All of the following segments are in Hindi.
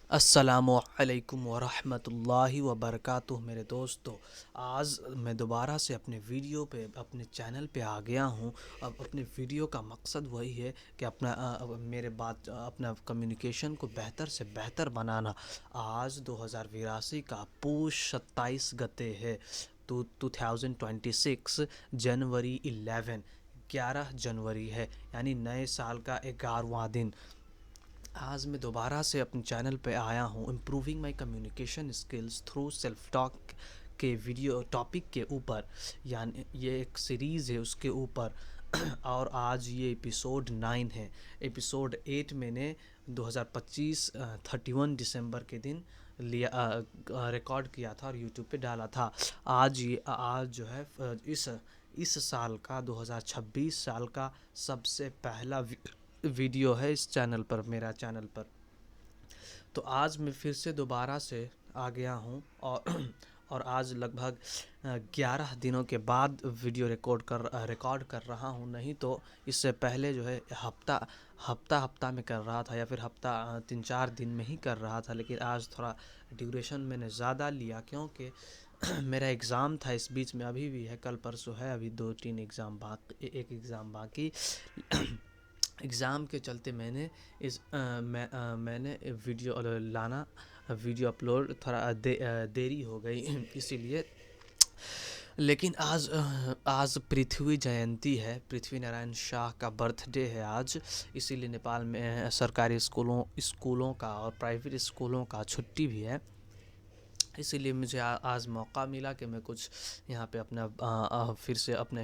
अस्सलामुअलैकुम वरहमतुल्लाहि वबरकातुह। मेरे दोस्तों, आज मैं दोबारा से अपने वीडियो पे अपने चैनल पे आ गया हूँ। अब अपने वीडियो का मकसद वही है कि मेरे बात अपना कम्युनिकेशन को बेहतर से बेहतर बनाना। आज 2082 का पूष 27 गते है, 2026 जनवरी 11 जनवरी है, यानी नए साल का 11वां दिन। आज मैं दोबारा से अपने चैनल पे आया हूँ improving my communication skills through self talk के वीडियो टॉपिक के ऊपर, यानी ये एक सीरीज़ है उसके ऊपर। और आज ये एपिसोड 9 है। एपिसोड 8 मैंने 2025 31 दिसंबर के दिन रिकॉर्ड किया था और यूट्यूब पे डाला था। आज जो है इस साल का 2026 साल का सबसे पहला वीडियो है इस चैनल पर, मेरा चैनल पर। तो आज मैं फिर से दोबारा से आ गया हूँ और आज लगभग 11 दिनों के बाद वीडियो रिकॉर्ड कर रहा हूँ। नहीं तो इससे पहले जो है हफ्ता में कर रहा था, या फिर हफ्ता 3-4 दिन में ही कर रहा था। लेकिन आज थोड़ा ड्यूरेशन मैंने ज़्यादा लिया, क्योंकि मेरा एग्ज़ाम था इस बीच में। अभी भी है, कल परसों है, अभी 2-3 एग्ज़ाम बाकी, एक एग्ज़ाम बाकी। एग्ज़ाम के चलते मैंने वीडियो अपलोड थोड़ा देरी हो गई इसीलिए। लेकिन आज पृथ्वी जयंती है, पृथ्वी नारायण शाह का बर्थडे है आज। इसीलिए नेपाल में सरकारी स्कूलों का और प्राइवेट स्कूलों का छुट्टी भी है। इसीलिए मुझे आज मौका मिला कि मैं कुछ यहाँ पे फिर से अपना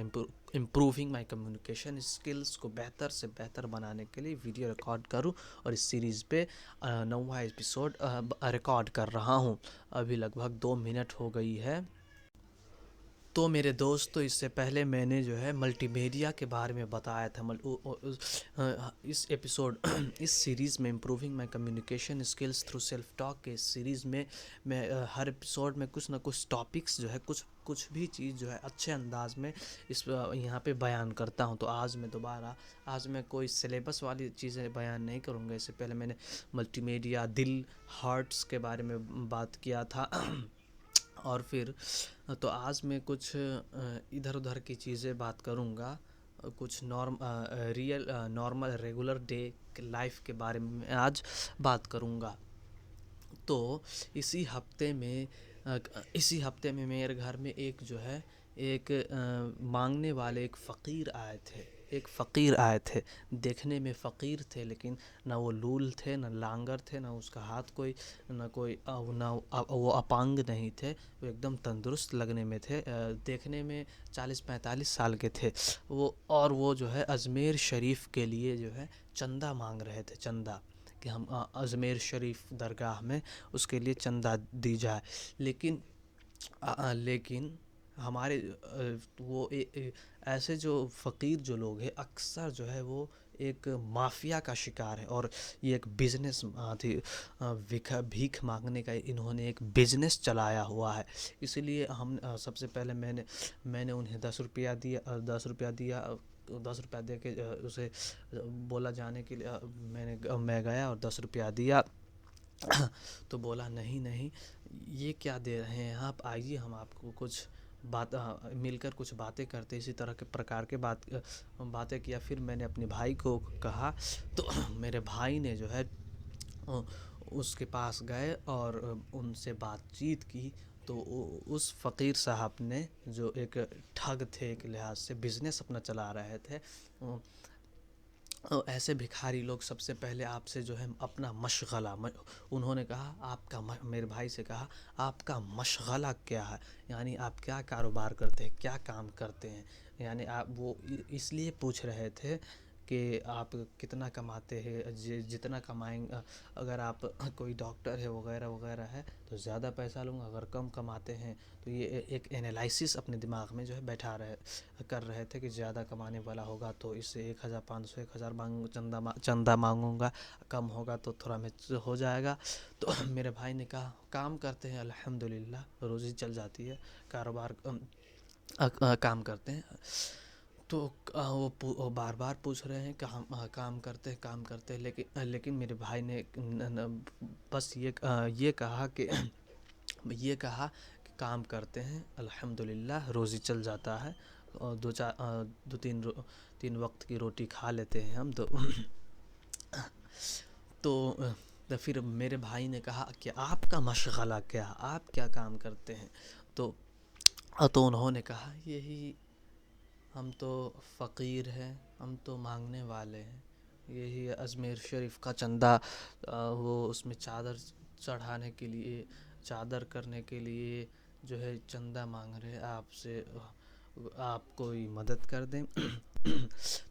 इम्प्रूविंग माई कम्युनिकेशन स्किल्स को बेहतर से बेहतर बनाने के लिए वीडियो रिकॉर्ड करूँ। और इस सीरीज़ पे 9वां एपिसोड रिकॉर्ड कर रहा हूँ। अभी लगभग 2 मिनट हो गई है। तो मेरे दोस्तों, इससे पहले मैंने जो है मल्टीमीडिया के बारे में बताया था। इस एपिसोड इस सीरीज़ में improving my communication skills through self talk के इस सीरीज़ में मैं हर एपिसोड में कुछ ना कुछ टॉपिक्स जो है, कुछ भी चीज़ जो है अच्छे अंदाज में यहाँ पे बयान करता हूँ। तो आज मैं कोई सिलेबस वाली चीज़ें बयान नहीं करूँगा। इससे पहले मैंने मल्टीमीडिया, दिल, हार्ट्स के बारे में बात किया था। और फिर तो आज मैं कुछ इधर उधर की चीज़ें बात करूँगा। कुछ नॉर्मल रेगुलर डे लाइफ के बारे में आज बात करूँगा। तो इसी हफ्ते में मेरे घर में एक मांगने वाले एक फ़कीर आए थे। देखने में फ़कीर थे, लेकिन ना वो लूल थे, ना लांगर थे, ना उसका हाथ कोई, ना कोई ना वो अपांग नहीं थे। वो एकदम तंदुरुस्त लगने में थे। देखने में 40-45 साल के थे वो जो है अजमेर शरीफ के लिए जो है चंदा मांग रहे थे। चंदा कि हम अजमेर शरीफ दरगाह में उसके लिए चंदा दी जाए। लेकिन हमारे ऐसे जो फ़कीर जो लोग हैं, अक्सर जो है वो एक माफिया का शिकार है। और ये एक बिज़नेस थी, भीख मांगने का इन्होंने एक बिज़नेस चलाया हुआ है। इसलिए सबसे पहले मैंने उन्हें 10 रुपया दिया। 10 रुपया दे के उसे बोला जाने के लिए। मैं गया और 10 रुपया दिया। तो बोला, नहीं नहीं, ये क्या दे रहे हैं आप, आइए हम आपको कुछ मिलकर कुछ बातें करते। इसी तरह के प्रकार के बातें किया। फिर मैंने अपने भाई को कहा, तो मेरे भाई ने जो है उसके पास गए और उनसे बातचीत की। तो उस फ़कीर साहब ने, जो एक ठग थे, एक लिहाज से बिज़नेस अपना चला रहे थे, ऐसे भिखारी लोग सबसे पहले आपसे जो है अपना मशगला, उन्होंने कहा मेरे भाई से कहा, आपका मशगला क्या है, यानी आप क्या कारोबार करते हैं, क्या काम करते हैं। यानी आप वो इसलिए पूछ रहे थे कि आप कितना कमाते हैं। जितना कमाएंगे, अगर आप कोई डॉक्टर है वगैरह वगैरह है तो ज़्यादा पैसा लूँगा, अगर कम कमाते हैं तो ये एक एनालिसिस अपने दिमाग में जो है कर रहे थे कि ज़्यादा कमाने वाला होगा तो इससे 1,500 1,000 चंदा मांगूंगा, कम होगा तो थोड़ा में हो जाएगा। तो मेरे भाई ने कहा, काम करते हैं, अल्हम्दुलिल्लाह रोज़ी चल जाती है, कारोबार काम करते हैं। तो वो बार-बार पूछ रहे हैं काम करते हैं, लेकिन मेरे भाई ने बस ये कहा कि ये कहा कि काम करते हैं, अल्हम्दुलिल्लाह रोज़ी चल जाता है, और दो तीन वक्त की रोटी खा लेते हैं हम तो। तो फिर मेरे भाई ने कहा कि आपका मशगला क्या, आप क्या काम करते हैं? तो उन्होंने कहा, यही, हम तो फ़कीर हैं, हम तो मांगने वाले हैं, यही अजमेर शरीफ का चंदा, वो उसमें चादर चढ़ाने के लिए, चादर करने के लिए जो है चंदा मांग रहे हैं आपसे, आप कोई मदद कर दें।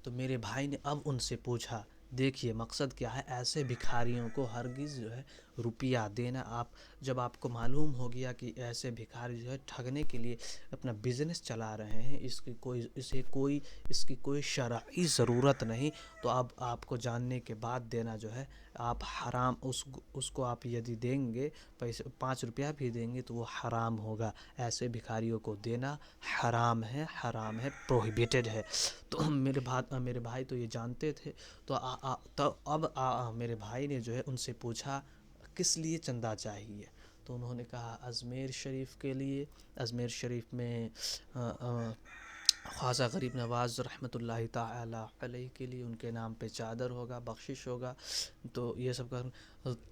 तो मेरे भाई ने अब उनसे पूछा, देखिए मकसद क्या है, ऐसे भिखारियों को हरगिज़ जो है रुपया देना, आप जब आपको मालूम हो गया कि ऐसे भिखारी जो है ठगने के लिए अपना बिज़नेस चला रहे हैं, इसकी कोई शरई ज़रूरत नहीं, तो अब आपको जानने के बाद देना जो है आप हराम, उसको आप यदि देंगे, पैसे 5 रुपया भी देंगे तो वो हराम होगा, ऐसे भिखारियों को देना हराम है, प्रोहिबिटेड है। तो मेरे भाई तो ये जानते थे। तो अब मेरे भाई ने जो है उनसे पूछा, किस लिए चंदा चाहिए? तो उन्होंने कहा, अजमेर शरीफ के लिए, अजमेर शरीफ में ख्वाजा गरीब नवाज़ रहमतुल्लाहि ताला अलैहि के लिए उनके नाम पे चादर होगा, बख्शिश होगा, तो ये सब कर।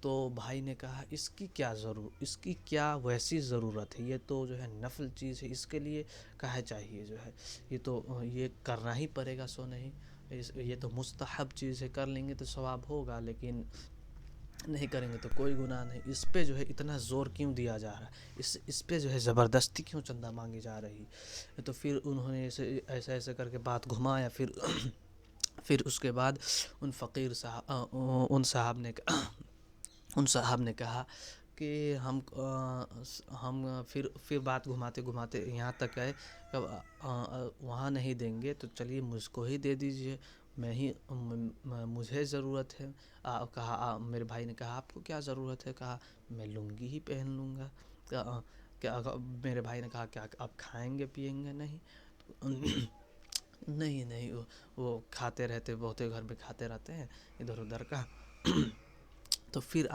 तो भाई ने कहा, इसकी क्या वैसी ज़रूरत है, ये तो जो है नफल चीज़ है, इसके लिए काहे चाहिए जो है, ये करना ही पड़ेगा, सो नहीं, ये तो मुस्तहब चीज़ है, कर लेंगे तो सवाब होगा, लेकिन नहीं करेंगे तो कोई गुनाह नहीं। इस पे जो है इतना ज़ोर क्यों दिया जा रहा है, इस पे जो है ज़बरदस्ती क्यों चंदा मांगी जा रही है? तो फिर उन्होंने ऐसे करके बात घुमाया। फिर उसके बाद उन साहब ने कहा कि हम फिर बात घुमाते घुमाते यहाँ तक आए, वहाँ नहीं देंगे तो चलिए मुझको ही दे दीजिए, मुझे ज़रूरत है। मेरे भाई ने कहा, आपको क्या ज़रूरत है? कहा, मैं लुंगी ही पहन लूँगा। मेरे भाई ने कहा, क्या आप खाएंगे पिएंगे? नहीं। नहीं नहीं, वो खाते रहते, बहुत घर में खाते रहते हैं इधर उधर का। तो फिर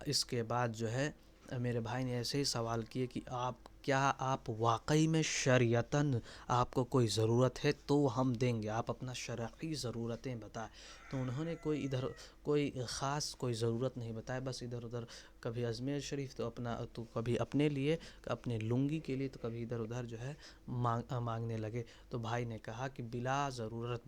इसके बाद जो है मेरे भाई ने ऐसे ही सवाल किए कि आप वाकई में शरीयतन आपको कोई ज़रूरत है तो हम देंगे, आप अपना शरई ज़रूरतें बताएं। तो उन्होंने कोई ख़ास कोई ज़रूरत नहीं बताया, बस इधर उधर, कभी अजमेर शरीफ तो कभी अपने लिए, अपने लुंगी के लिए, तो कभी इधर उधर जो है मांगने लगे। तो भाई ने कहा कि बिला ज़रूरत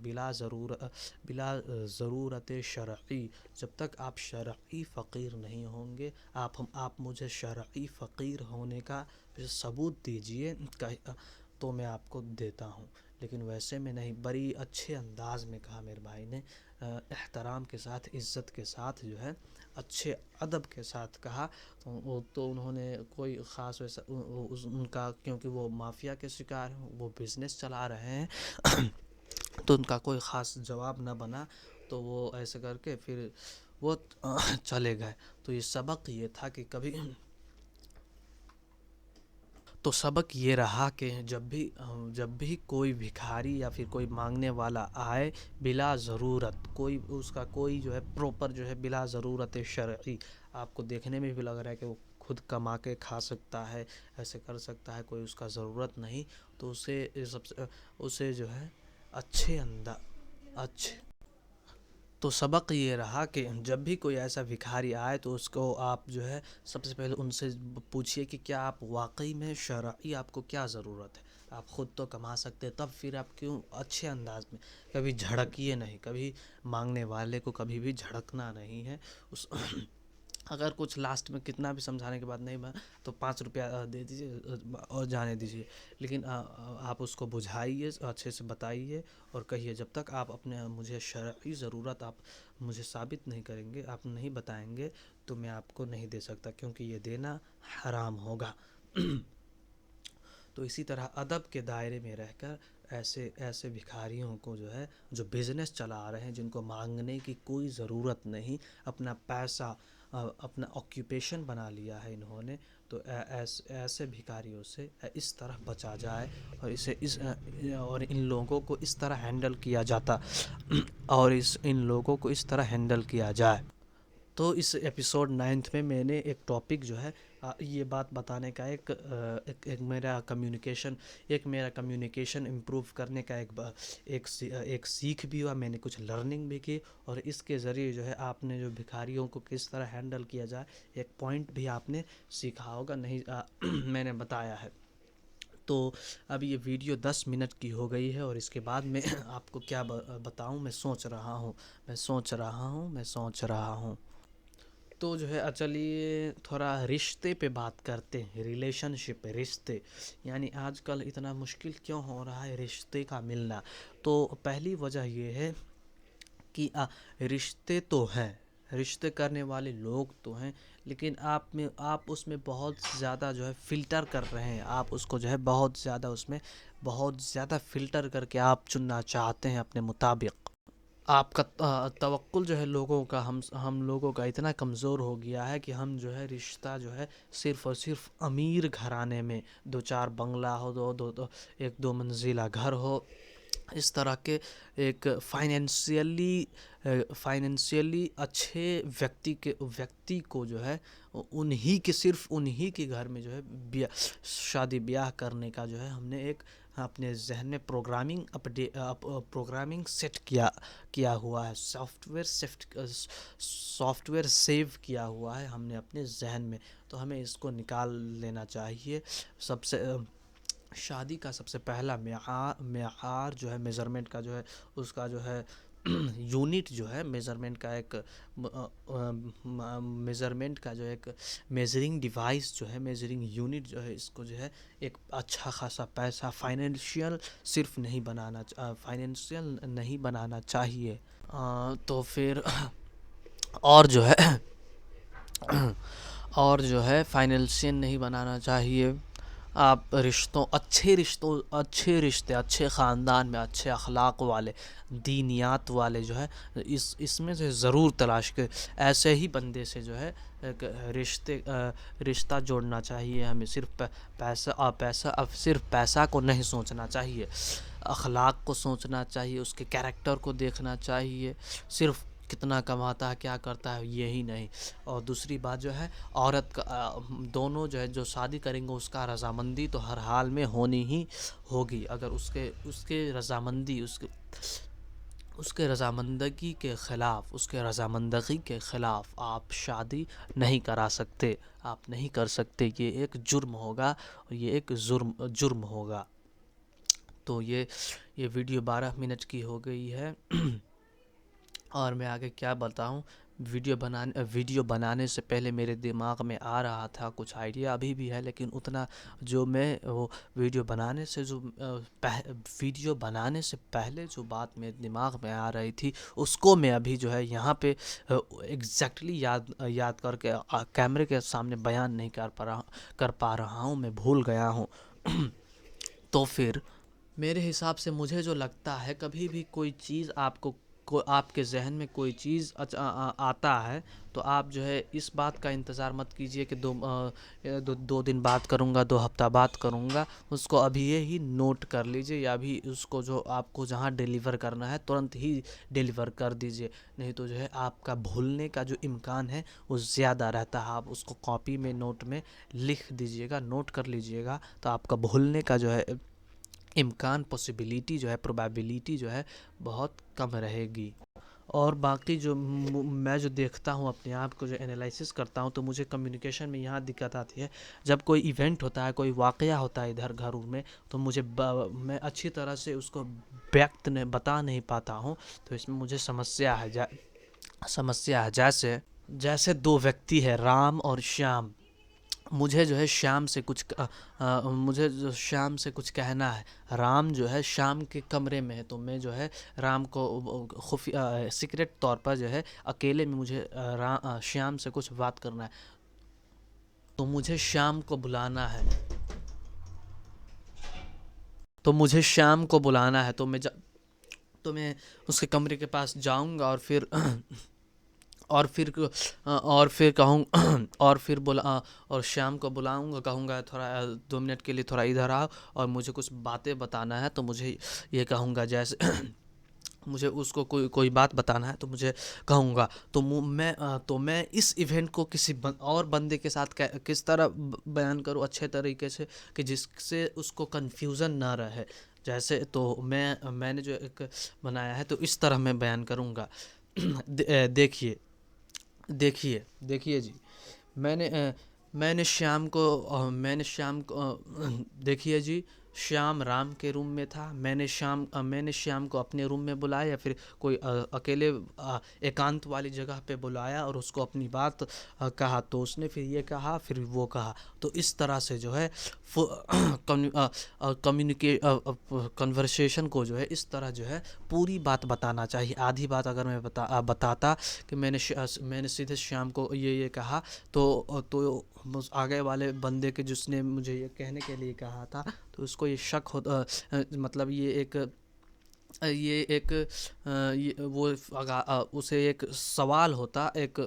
शरई, जब तक आप शरई फ़कीर नहीं होंगे, आप मुझे शरई फ़कीर होने का सबूत दीजिए, तो मैं आपको देता हूँ, लेकिन वैसे में नहीं। बड़ी अच्छे अंदाज में कहा मेरे भाई ने, एहतराम के साथ, इज़्ज़त के साथ जो है, अच्छे अदब के साथ कहा। तो उन्होंने कोई ख़ास वैसा उनका, क्योंकि वो माफिया के शिकार हैं, वो बिज़नेस चला रहे हैं, तो उनका कोई ख़ास जवाब ना बना, तो वो ऐसे करके फिर वो चले गए। तो सबक ये रहा कि जब भी कोई भिखारी या फिर कोई मांगने वाला आए, बिला ज़रूरत, उसका कोई जो है प्रॉपर जो है, बिला ज़रूरत शरई, आपको देखने में भी लग रहा है कि वो खुद कमा के खा सकता है, ऐसे कर सकता है, कोई उसका ज़रूरत नहीं, तो उसे जो है अच्छे तो सबक ये रहा कि जब भी कोई ऐसा भिखारी आए तो उसको आप जो है सबसे पहले उनसे पूछिए कि क्या आप वाकई में शरई, आपको क्या ज़रूरत है, आप ख़ुद तो कमा सकते, तब फिर आप क्यों अच्छे अंदाज में, कभी झड़किए नहीं, कभी मांगने वाले को कभी भी झड़कना नहीं है। उस अगर कुछ लास्ट में कितना भी समझाने के बाद नहीं बना तो 5 रुपया दे दीजिए और जाने दीजिए, लेकिन आप उसको बुझाइए, अच्छे से बताइए और कहिए, जब तक आप मुझे शरई ज़रूरत आप मुझे साबित नहीं करेंगे, आप नहीं बताएंगे, तो मैं आपको नहीं दे सकता, क्योंकि ये देना हराम होगा। तो इसी तरह अदब के दायरे में रहकर ऐसे भिखारियों को जो है, जो बिज़नेस चला रहे हैं, जिनको मांगने की कोई ज़रूरत नहीं, अपना पैसा अपना ऑक्यूपेशन बना लिया है इन्होंने। तो ऐसे भिखारियों से इस तरह बचा जाए, और और इन लोगों को इस तरह हैंडल किया जाता और इन लोगों को इस तरह हैंडल किया जाए। तो इस एपिसोड 9 में मैंने एक टॉपिक जो है ये बात बताने का एक मेरा कम्युनिकेशन इम्प्रूव करने का एक सीख भी हुआ, मैंने कुछ लर्निंग भी की, और इसके ज़रिए जो है आपने जो भिखारियों को किस तरह हैंडल किया जाए एक पॉइंट भी आपने सीखा होगा, नहीं मैंने बताया है। तो अब ये वीडियो 10 मिनट की हो गई है, और इसके बाद मैं आपको क्या बताऊं, मैं सोच रहा हूँ। तो जो है चलिए थोड़ा रिश्ते पे बात करते हैं, रिलेशनशिप, रिश्ते, यानी आजकल इतना मुश्किल क्यों हो रहा है रिश्ते का मिलना। तो पहली वजह ये है कि रिश्ते तो हैं, रिश्ते करने वाले लोग तो हैं, लेकिन आप उसमें बहुत ज़्यादा जो है फ़िल्टर कर रहे हैं, आप उसको जो है बहुत ज़्यादा फ़िल्टर करके आप चुनना चाहते हैं अपने मुताबिक। आपका तवक्कुल जो है लोगों का, हम लोगों का इतना कमज़ोर हो गया है कि हम जो है रिश्ता जो है सिर्फ़ और सिर्फ अमीर घराने में, 2-4 बंगला हो, एक दो मंजिला घर हो, इस तरह के एक फाइनेंशियली अच्छे व्यक्ति को जो है सिर्फ उन्हीं के घर में जो है शादी ब्याह करने का जो है हमने एक अपने जहन में प्रोग्रामिंग सेट किया हुआ है, सॉफ्टवेयर सेव किया हुआ है हमने अपने जहन में। तो हमें इसको निकाल लेना चाहिए। सबसे शादी का सबसे पहला मेयार जो है, मेज़रमेंट का जो है, उसका जो है यूनिट जो है, मेज़रमेंट का जो एक मेजरिंग डिवाइस जो है, मेजरिंग यूनिट जो है, इसको जो है एक अच्छा खासा पैसा फाइनेंशियल नहीं बनाना चाहिए। तो फिर और जो है और जो है फाइनेंशियल नहीं बनाना चाहिए। आप अच्छे रिश्ते, अच्छे ख़ानदान में अच्छे अखलाक वाले, दीनियात वाले जो है इसमें से ज़रूर तलाश कर, ऐसे ही बंदे से जो है एक रिश्ता जोड़ना चाहिए हमें। अब सिर्फ पैसा को नहीं सोचना चाहिए, अखलाक को सोचना चाहिए, उसके कैरेक्टर को देखना चाहिए, सिर्फ कितना कमाता है, क्या करता है, यही नहीं। और दूसरी बात जो है, औरत का दोनों जो है जो शादी करेंगे उसका रज़ामंदी तो हर हाल में होनी ही होगी। अगर उसके रज़ामंदगी के ख़िलाफ़ आप शादी नहीं करा सकते, आप नहीं कर सकते, ये एक जुर्म होगा, और ये एक जुर्म होगा। तो ये वीडियो 12 मिनट की हो गई है और मैं आगे क्या बताऊं। वीडियो बनाने से पहले मेरे दिमाग में आ रहा था कुछ आइडिया, अभी भी है, लेकिन उतना जो मैं वो वीडियो बनाने से पहले जो बात मेरे दिमाग में आ रही थी उसको मैं अभी जो है यहाँ पे एग्जैक्टली याद करके कैमरे के सामने बयान नहीं कर पा रहा हूँ, मैं भूल गया हूँ। तो फिर मेरे हिसाब से मुझे जो लगता है, कभी भी कोई चीज़ आपके जहन में कोई चीज़ आता है, तो आप जो है इस बात का इंतज़ार मत कीजिए कि 2 दिन बाद करूँगा, 2 हफ्ता बाद करूँगा। उसको अभी ही नोट कर लीजिए, या अभी उसको जो आपको जहाँ डिलीवर करना है तुरंत ही डिलीवर कर दीजिए, नहीं तो जो है आपका भूलने का जो इम्कान है वो ज़्यादा रहता है। आप उसको कॉपी में, नोट में लिख दीजिएगा, नोट कर लीजिएगा, तो आपका भूलने का जो है इम्कान, पॉसिबिलिटी जो है, प्रोबेबिलिटी जो है बहुत कम रहेगी। और बाकी जो मैं जो देखता हूँ, अपने आप को जो एनालिसिस करता हूँ, तो मुझे कम्युनिकेशन में यहाँ दिक्कत आती है। जब कोई इवेंट होता है, कोई वाक़या होता है इधर घर में, तो मैं अच्छी तरह से उसको बता नहीं पाता हूँ। तो इसमें मुझे समस्या है। जैसे 2 व्यक्ति है, राम और श्याम। मुझे जो है श्याम से कुछ कहना है। राम जो है श्याम के कमरे में है, तो मैं जो है राम को सीक्रेट तौर पर जो है अकेले में मुझे श्याम से कुछ बात करना है, तो मुझे श्याम को बुलाना है। तो मैं उसके कमरे के पास जाऊंगा, और फिर और फिर कहूँ और फिर और शाम को बुलाऊंगा, कहूँगा थोड़ा 2 मिनट के लिए थोड़ा इधर आओ और मुझे कुछ बातें बताना है, तो मुझे ये कहूँगा जैसे मुझे उसको कोई कोई बात बताना है तो मुझे कहूँगा। तो मैं इस इवेंट को और बंदे के साथ किस तरह बयान करूँ अच्छे तरीके से कि जिससे उसको कन्फ्यूज़न ना रहे। जैसे तो मैंने जो एक बनाया है तो इस तरह मैं बयान करूँगा। देखिए देखिए जी, मैंने मैंने शाम को देखिए जी, श्याम राम के रूम में था। मैंने श्याम को अपने रूम में बुलाया, या फिर कोई अकेले एकांत वाली जगह पे बुलाया और उसको अपनी बात कहा, तो उसने फिर ये कहा, फिर वो कहा। तो इस तरह से जो है कम्युनिके कन्वर्सेशन को जो है इस तरह जो है पूरी बात बताना चाहिए। आधी बात अगर मैं बताता कि मैंने सीधे श्याम को ये कहा, तो उस आगे वाले बंदे के जिसने मुझे ये कहने के लिए कहा था, तो उसको ये शक होता, मतलब ये एक ये वो उसे एक सवाल होता, एक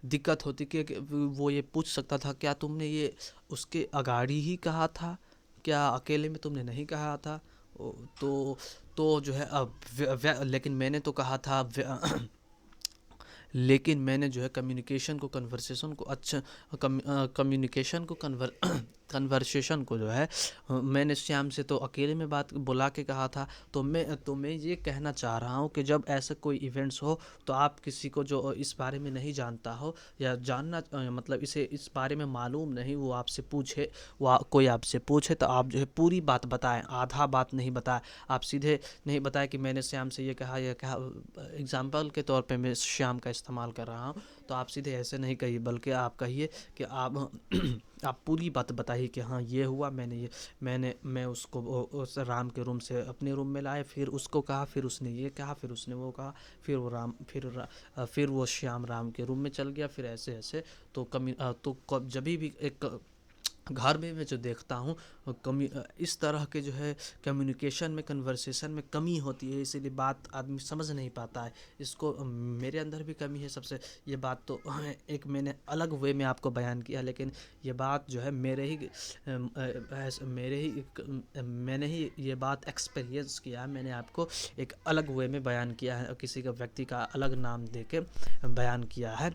दिक्कत होती कि वो ये पूछ सकता था, क्या तुमने ये उसके अगाड़ी ही कहा था, क्या अकेले में तुमने नहीं कहा था? तो जो है अब लेकिन मैंने तो कहा था लेकिन मैंने जो है कम्युनिकेशन को कन्वर्सेशन को अच्छा कम्युनिकेशन को कन्वर्सेशन को जो है मैंने श्याम से तो अकेले में बात बुला के कहा था। तो मैं ये कहना चाह रहा हूँ कि जब ऐसा कोई इवेंट्स हो, तो आप किसी को जो इस बारे में नहीं जानता हो या जानना मतलब इसे इस बारे में मालूम नहीं, वो आपसे पूछे, कोई आपसे पूछे, तो आप जो है पूरी बात बताएं, आधा बात नहीं बताएं। आप सीधे नहीं बताएं कि मैंने श्याम से ये कहा। एग्जाम्पल के तौर पे मैं श्याम का इस्तेमाल कर रहा हूँ, तो आप सीधे ऐसे नहीं कहिए, बल्कि आप कहिए कि आप आप पूरी बात बताइए कि हाँ ये हुआ, मैं उसको उस राम के रूम से अपने रूम में लाया, फिर उसको कहा, फिर उसने ये कहा, फिर उसने वो कहा, फिर वो श्याम राम के रूम में चल गया, फिर ऐसे ऐसे। तो जब भी एक घर में मैं जो देखता हूँ इस तरह के जो है कम्युनिकेशन में कन्वर्सेशन में कमी होती है, इसीलिए बात आदमी समझ नहीं पाता है। इसको मेरे अंदर भी कमी है सबसे। ये बात तो एक मैंने अलग वे में आपको बयान किया, लेकिन ये बात जो है मैंने ही ये बात एक्सपीरियंस किया है। मैंने आपको एक अलग वे में बयान किया है और किसी का व्यक्ति का अलग नाम दे के बयान किया है।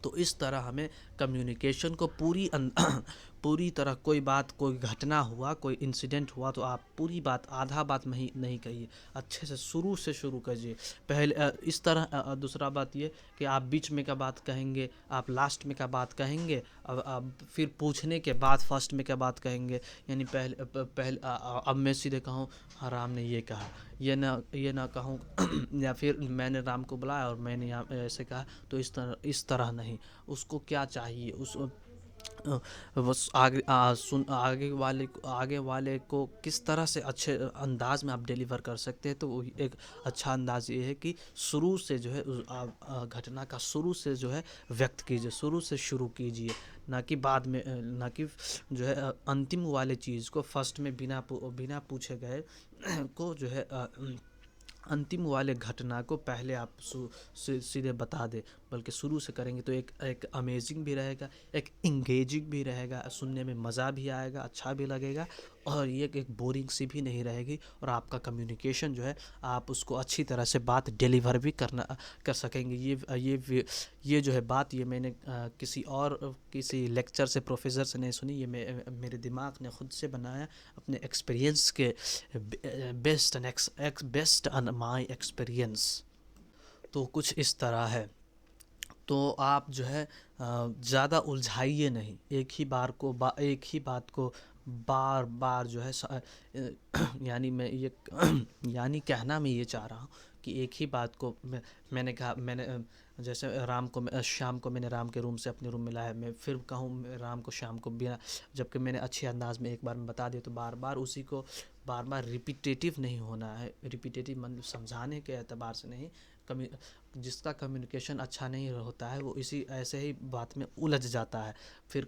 तो इस तरह हमें कम्युनिकेशन को पूरी तरह कोई घटना हुआ, कोई इंसिडेंट हुआ, तो आप पूरी बात, आधा बात नहीं कहिए, अच्छे से शुरू कीजिए पहले। इस तरह दूसरा बात ये कि आप बीच में का बात कहेंगे, आप लास्ट में का बात कहेंगे, अब फिर पूछने के बाद फर्स्ट में का बात कहेंगे। यानी अब मैं सीधे कहूँ हाँ राम ने ये कहा, ये ना कहूँ या फिर मैंने राम को बुलाया और मैंने यहाँ ऐसे कहा, तो इस तरह नहीं। उसको क्या चाहिए, बस आगे वाले को किस तरह से अच्छे अंदाज में आप डिलीवर कर सकते हैं, तो वो एक अच्छा अंदाज ये है कि शुरू से जो है घटना का शुरू से जो है व्यक्त कीजिए, शुरू से शुरू कीजिए, ना कि बाद में, ना कि जो है अंतिम वाले चीज़ को फर्स्ट में बिना पूछे गए को जो है अंतिम वाले घटना को पहले आप सीधे बता दें, बल्कि शुरू से करेंगे तो एक अमेजिंग भी रहेगा, एक इंगेजिंग भी रहेगा, सुनने में मज़ा भी आएगा, अच्छा भी लगेगा, और ये एक बोरिंग सी भी नहीं रहेगी, और आपका कम्युनिकेशन जो है आप उसको अच्छी तरह से बात डिलीवर भी कर सकेंगे। ये जो है बात, ये मैंने किसी लेक्चर से, प्रोफेसर से नहीं सुनी, ये मेरे दिमाग ने खुद से बनाया अपने एक्सपीरियंस के बेस्ट ऑन माय एक्सपीरियंस। तो कुछ इस तरह है। तो आप जो है ज़्यादा उलझाइए नहीं, एक ही बात को बार बार जो है यानी मैं ये यानी कहना मैं ये चाह रहा हूँ कि एक ही बात को मैंने कहा, जैसे शाम को मैंने राम के रूम से अपने रूम में लाया, मैं फिर कहूँ राम को शाम को बिना, जबकि मैंने अच्छे अंदाज में एक बार में बता दिया, तो बार बार उसी को बार बार रिपीटेटिव नहीं होना है। रिपीटेटिव मतलब समझाने के एतबार से नहीं, जिसका कम्युनिकेशन अच्छा नहीं होता है वो इसी ऐसे ही बात में उलझ जाता है। फिर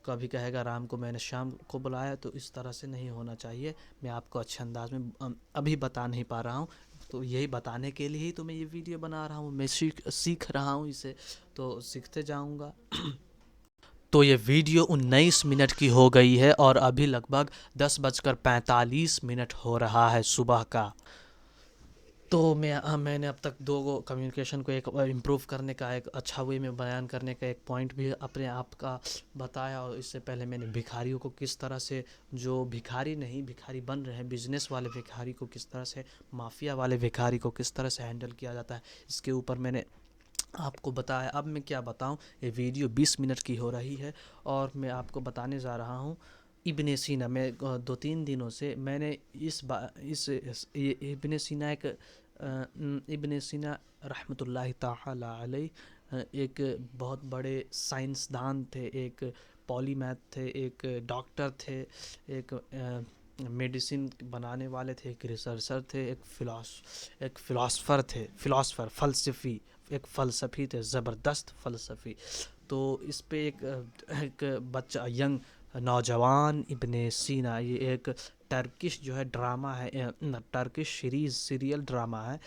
कभी कहेगा राम को मैंने शाम को बुलाया, तो इस तरह से नहीं होना चाहिए। मैं आपको अच्छे अंदाज में अभी बता नहीं पा रहा हूँ, तो यही बताने के लिए ही तो मैं ये वीडियो बना रहा हूँ। मैं सीख रहा हूँ इसे, तो सीखते जाऊँगा। तो ये वीडियो 19 मिनट की हो गई है और अभी लगभग 10:45 हो रहा है सुबह का। तो मैंने अब तक दो कम्युनिकेशन को एक इम्प्रूव करने का, एक अच्छा वे में बयान करने का एक पॉइंट भी अपने आप का बताया। और इससे पहले मैंने भिखारियों को किस तरह से, जो भिखारी नहीं भिखारी बन रहे हैं, बिजनेस वाले भिखारी को किस तरह से, माफिया वाले भिखारी को किस तरह से हैंडल किया जाता है, इसके ऊपर मैंने आपको बताया। अब मैं क्या बताऊं, ये वीडियो 20 मिनट की हो रही है और मैं आपको बताने जा रहा हूं इब्ने सीना। मैं 2-3 दिनों से मैंने ये इब्ने सीना इब्ने सीना रहमतुल्लाहि ताला अलैह एक बहुत बड़े साइंसदान थे, एक पॉलीमैथ थे, एक डॉक्टर थे, एक मेडिसिन बनाने वाले थे, एक रिसर्चर थे, एक फ़िलासफ़र फ़लसफ़ी, एक फ़लसफ़ी थे, ज़बरदस्त फ़लसफ़ी। तो इस पे एक बच्चा, यंग नौजवान इब्ने सीना, ये एक टर्किश जो है ड्रामा है, टर्किश सीरियल ड्रामा है।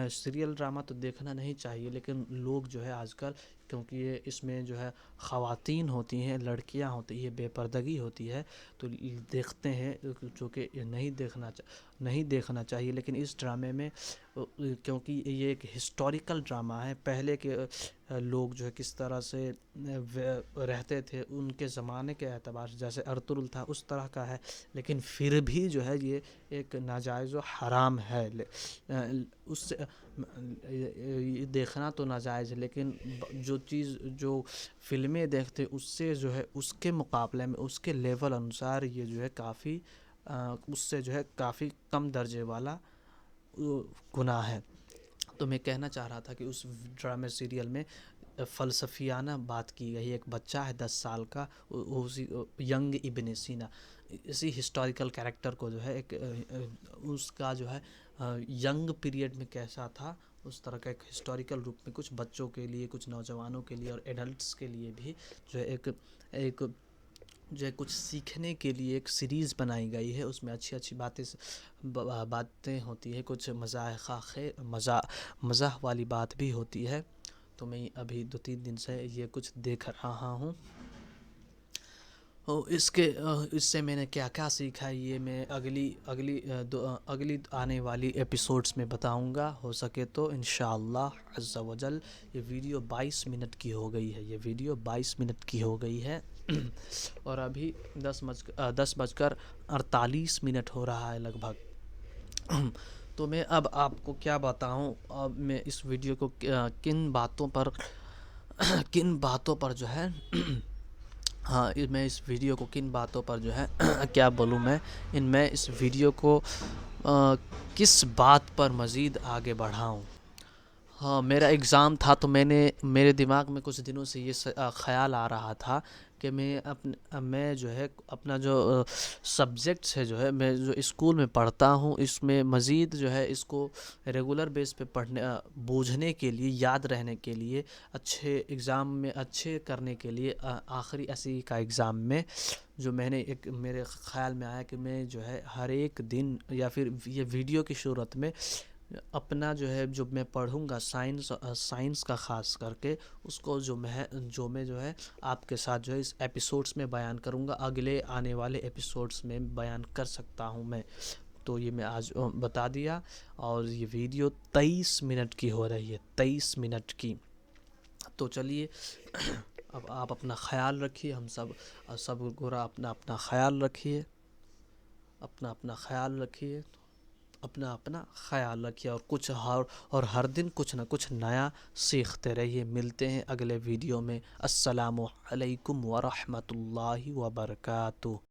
सीरियल ड्रामा तो देखना नहीं चाहिए, लेकिन लोग जो है आजकल, क्योंकि ये इसमें जो है ख़वातीन होती हैं, लड़कियां होती हैं, बेपर्दगी होती है, तो देखते हैं, जो कि नहीं देखना चाहिए। लेकिन इस ड्रामे में क्योंकि ये एक हिस्टोरिकल ड्रामा है, पहले के लोग जो है किस तरह से रहते थे, उनके ज़माने के एतबार से, जैसे अर्तुगरुल था उस तरह का है। लेकिन फिर भी जो है ये एक नाजायज़ व हराम है। उससे ये देखना तो नाजायज़ है, लेकिन जो चीज़ जो फ़िल्में देखते उससे जो है, उसके मुकाबले में, उसके लेवल अनुसार ये जो है काफ़ी उससे जो है काफ़ी कम दर्जे वाला गुनाह है। तो मैं कहना चाह रहा था कि उस ड्रामे सीरियल में फ़लसफ़ियाना बात की गई। एक बच्चा है 10 साल का, उसी यंग इब्ने सीना, इसी हिस्टोरिकल कैरेक्टर को जो है उसका जो है यंग पीरियड में कैसा था, उस तरह का एक हिस्टोरिकल रूप में कुछ बच्चों के लिए, कुछ नौजवानों के लिए और एडल्ट्स के लिए भी जो है एक जो है कुछ सीखने के लिए एक सीरीज़ बनाई गई है। उसमें अच्छी अच्छी बातें होती है, कुछ मज़ाह वाली बात भी होती है। तो मैं अभी 2-3 दिन से ये कुछ देख रहा हूँ। और इससे मैंने क्या क्या सीखा, ये मैं अगली आने वाली एपिसोड्स में बताऊंगा, हो सके तो इंशाअल्लाह अज़्ज़ा वजल। ये वीडियो 22 मिनट की हो गई है, ये वीडियो 22 मिनट की हो गई है। और अभी 10:48 हो रहा है लगभग। तो मैं अब आपको क्या बताऊं, अब मैं इस वीडियो को किन बातों पर जो है हाँ, मैं इस वीडियो को किन बातों पर जो है क्या बोलूँ मैं इस वीडियो को किस बात पर मज़ीद आगे बढ़ाऊँ। हाँ, मेरा एग्ज़ाम था, तो मेरे दिमाग में कुछ दिनों से ये ख़्याल आ रहा था कि मैं जो है अपना जो सब्जेक्ट्स है, जो है मैं जो स्कूल में पढ़ता हूँ, इसमें मज़ीद जो है इसको रेगुलर बेस पे बूझने के लिए, याद रहने के लिए, अच्छे एग्ज़ाम में अच्छे करने के लिए, आखिरी एसई का एग्ज़ाम में जो मेरे ख़्याल में आया कि मैं जो है हर एक दिन, या फिर ये वीडियो की सूरत में अपना जो है, जो मैं पढ़ूँगा साइंस का ख़ास करके, उसको जो मैं जो है आपके साथ जो है इस एपिसोड्स में बयान करूँगा, अगले आने वाले एपिसोड्स में बयान कर सकता हूँ मैं। तो ये मैं आज बता दिया। और ये वीडियो 23 मिनट की हो रही है, 23 मिनट की। तो चलिए, अब आप अपना ख़्याल रखिए, हम सब गोरा अपना अपना ख़्याल रखिए, अपना ख़्याल रखिए, अपना ख़्याल रखिए, और हर दिन कुछ ना कुछ नया सीखते रहिए। मिलते हैं अगले वीडियो में। अस्सलामु अलैकुम व रहमतुल्लाहि व बरकातुहू।